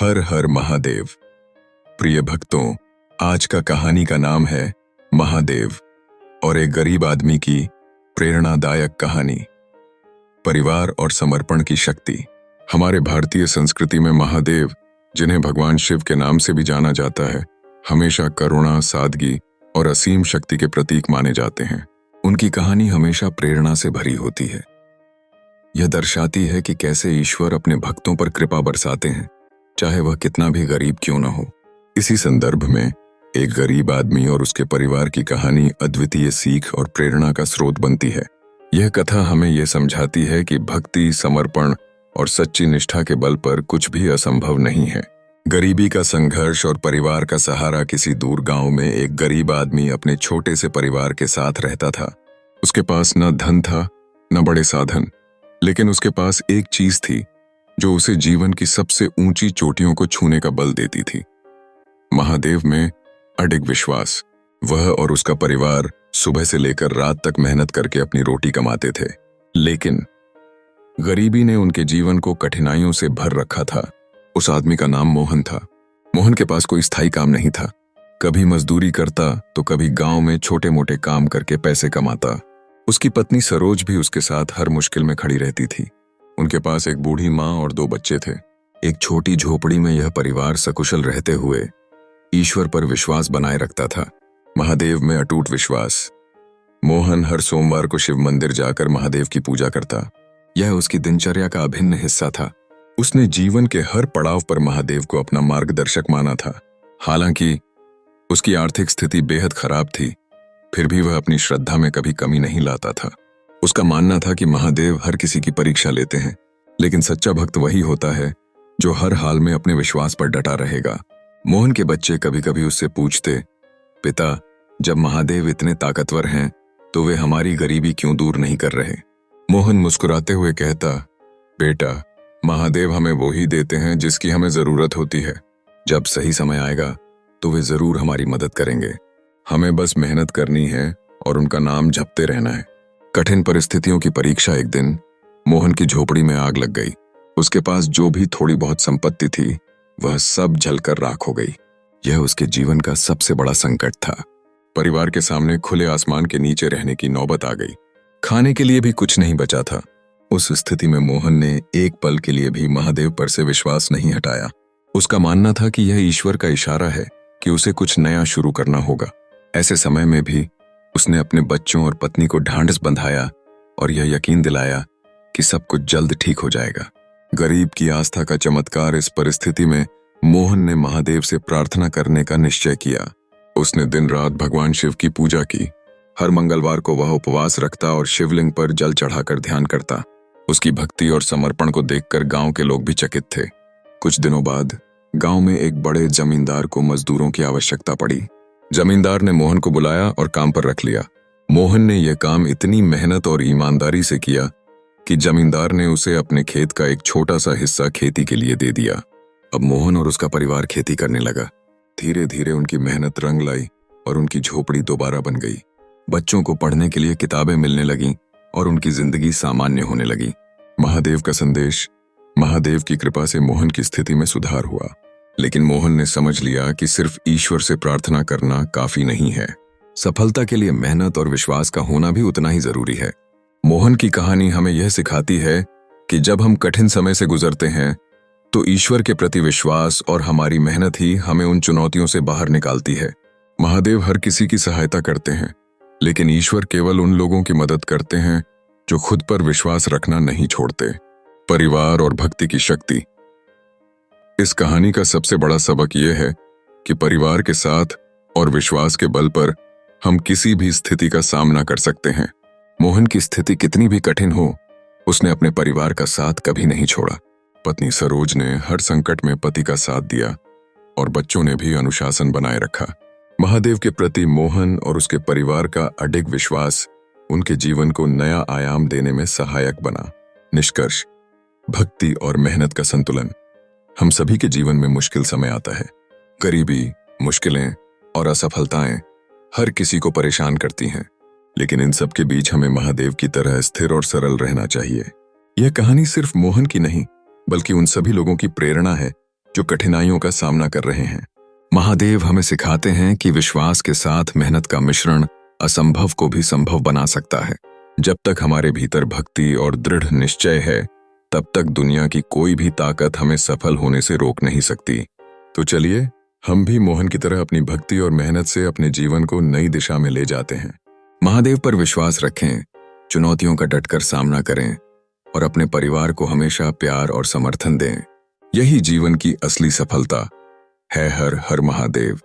हर हर महादेव। प्रिय भक्तों, आज का कहानी का नाम है महादेव और एक गरीब आदमी की प्रेरणादायक कहानी। परिवार और समर्पण की शक्ति। हमारे भारतीय संस्कृति में महादेव, जिन्हें भगवान शिव के नाम से भी जाना जाता है, हमेशा करुणा, सादगी और असीम शक्ति के प्रतीक माने जाते हैं। उनकी कहानी हमेशा प्रेरणा से भरी होती है। यह दर्शाती है कि कैसे ईश्वर अपने भक्तों पर कृपा बरसाते हैं, चाहे वह कितना भी गरीब क्यों न हो। इसी संदर्भ में एक गरीब आदमी और उसके परिवार की कहानी अद्वितीय सीख और प्रेरणा का स्रोत बनती है। यह कथा हमें यह समझाती है कि भक्ति, समर्पण और सच्ची निष्ठा के बल पर कुछ भी असंभव नहीं है। गरीबी का संघर्ष और परिवार का सहारा। किसी दूर गांव में एक गरीब आदमी अपने छोटे से परिवार के साथ रहता था। उसके पास न धन था, न बड़े साधन, लेकिन उसके पास एक चीज थी जो उसे जीवन की सबसे ऊंची चोटियों को छूने का बल देती थी। महादेव में अडिग विश्वास। वह और उसका परिवार सुबह से लेकर रात तक मेहनत करके अपनी रोटी कमाते थे, लेकिन गरीबी ने उनके जीवन को कठिनाइयों से भर रखा था। उस आदमी का नाम मोहन था। मोहन के पास कोई स्थायी काम नहीं था। कभी मजदूरी करता तो कभी गांव में छोटे मोटे काम करके पैसे कमाता। उसकी पत्नी सरोज भी उसके साथ हर मुश्किल में खड़ी रहती थी। उनके पास एक बूढ़ी माँ और 2 बच्चे थे। एक छोटी झोपड़ी में यह परिवार सकुशल रहते हुए ईश्वर पर विश्वास बनाए रखता था। महादेव में अटूट विश्वास। मोहन हर सोमवार को शिव मंदिर जाकर महादेव की पूजा करता। यह उसकी दिनचर्या का अभिन्न हिस्सा था। उसने जीवन के हर पड़ाव पर महादेव को अपना मार्गदर्शक माना था। हालांकि उसकी आर्थिक स्थिति बेहद खराब थी, फिर भी वह अपनी श्रद्धा में कभी कमी नहीं लाता था। उसका मानना था कि महादेव हर किसी की परीक्षा लेते हैं, लेकिन सच्चा भक्त वही होता है जो हर हाल में अपने विश्वास पर डटा रहेगा। मोहन के बच्चे कभी कभी उससे पूछते, पिता, जब महादेव इतने ताकतवर हैं तो वे हमारी गरीबी क्यों दूर नहीं कर रहे? मोहन मुस्कुराते हुए कहता, बेटा, महादेव हमें वो ही देते हैं जिसकी हमें जरूरत होती है। जब सही समय आएगा तो वे जरूर हमारी मदद करेंगे। हमें बस मेहनत करनी है और उनका नाम जपते रहना है। कठिन परिस्थितियों की परीक्षा। एक दिन मोहन की झोपड़ी में आग लग गई। उसके पास जो भी थोड़ी बहुत संपत्ति थी वह सब जलकर राख हो गई। यह उसके जीवन का सबसे बड़ा संकट था। परिवार के सामने खुले आसमान के नीचे रहने की नौबत आ गई। खाने के लिए भी कुछ नहीं बचा था। उस स्थिति में मोहन ने एक पल के लिए भी महादेव पर से विश्वास नहीं हटाया। उसका मानना था कि यह ईश्वर का इशारा है कि उसे कुछ नया शुरू करना होगा। ऐसे समय में भी उसने अपने बच्चों और पत्नी को ढांढस बंधाया और यह यकीन दिलाया कि सब कुछ जल्द ठीक हो जाएगा। गरीब की आस्था का चमत्कार। इस परिस्थिति में मोहन ने महादेव से प्रार्थना करने का निश्चय किया। उसने दिन रात भगवान शिव की पूजा की। हर मंगलवार को वह उपवास रखता और शिवलिंग पर जल चढ़ाकर ध्यान करता। उसकी भक्ति और समर्पण को देखकर गांव के लोग भी चकित थे। कुछ दिनों बाद गांव में एक बड़े जमींदार को मजदूरों की आवश्यकता पड़ी। जमींदार ने मोहन को बुलाया और काम पर रख लिया। मोहन ने यह काम इतनी मेहनत और ईमानदारी से किया कि जमींदार ने उसे अपने खेत का एक छोटा सा हिस्सा खेती के लिए दे दिया। अब मोहन और उसका परिवार खेती करने लगा। धीरे धीरे उनकी मेहनत रंग लाई और उनकी झोपड़ी दोबारा बन गई। बच्चों को पढ़ने के लिए किताबें मिलने लगीं और उनकी जिंदगी सामान्य होने लगी। महादेव का संदेश। महादेव की कृपा से मोहन की स्थिति में सुधार हुआ, लेकिन मोहन ने समझ लिया कि सिर्फ ईश्वर से प्रार्थना करना काफी नहीं है। सफलता के लिए मेहनत और विश्वास का होना भी उतना ही जरूरी है। मोहन की कहानी हमें यह सिखाती है कि जब हम कठिन समय से गुजरते हैं तो ईश्वर के प्रति विश्वास और हमारी मेहनत ही हमें उन चुनौतियों से बाहर निकालती है। महादेव हर किसी की सहायता करते हैं, लेकिन ईश्वर केवल उन लोगों की मदद करते हैं जो खुद पर विश्वास रखना नहीं छोड़ते। परिवार और भक्ति की शक्ति। इस कहानी का सबसे बड़ा सबक यह है कि परिवार के साथ और विश्वास के बल पर हम किसी भी स्थिति का सामना कर सकते हैं। मोहन की स्थिति कितनी भी कठिन हो, उसने अपने परिवार का साथ कभी नहीं छोड़ा। पत्नी सरोज ने हर संकट में पति का साथ दिया और बच्चों ने भी अनुशासन बनाए रखा। महादेव के प्रति मोहन और उसके परिवार का अडिग विश्वास उनके जीवन को नया आयाम देने में सहायक बना। निष्कर्ष, भक्ति और मेहनत का संतुलन। हम सभी के जीवन में मुश्किल समय आता है। गरीबी, मुश्किलें और असफलताएं हर किसी को परेशान करती हैं, लेकिन इन सब के बीच हमें महादेव की तरह स्थिर और सरल रहना चाहिए। यह कहानी सिर्फ मोहन की नहीं, बल्कि उन सभी लोगों की प्रेरणा है जो कठिनाइयों का सामना कर रहे हैं। महादेव हमें सिखाते हैं कि विश्वास के साथ मेहनत का मिश्रण असंभव को भी संभव बना सकता है। जब तक हमारे भीतर भक्ति और दृढ़ निश्चय है, तब तक दुनिया की कोई भी ताकत हमें सफल होने से रोक नहीं सकती। तो चलिए हम भी मोहन की तरह अपनी भक्ति और मेहनत से अपने जीवन को नई दिशा में ले जाते हैं। महादेव पर विश्वास रखें, चुनौतियों का डटकर सामना करें और अपने परिवार को हमेशा प्यार और समर्थन दें। यही जीवन की असली सफलता है। हर हर महादेव।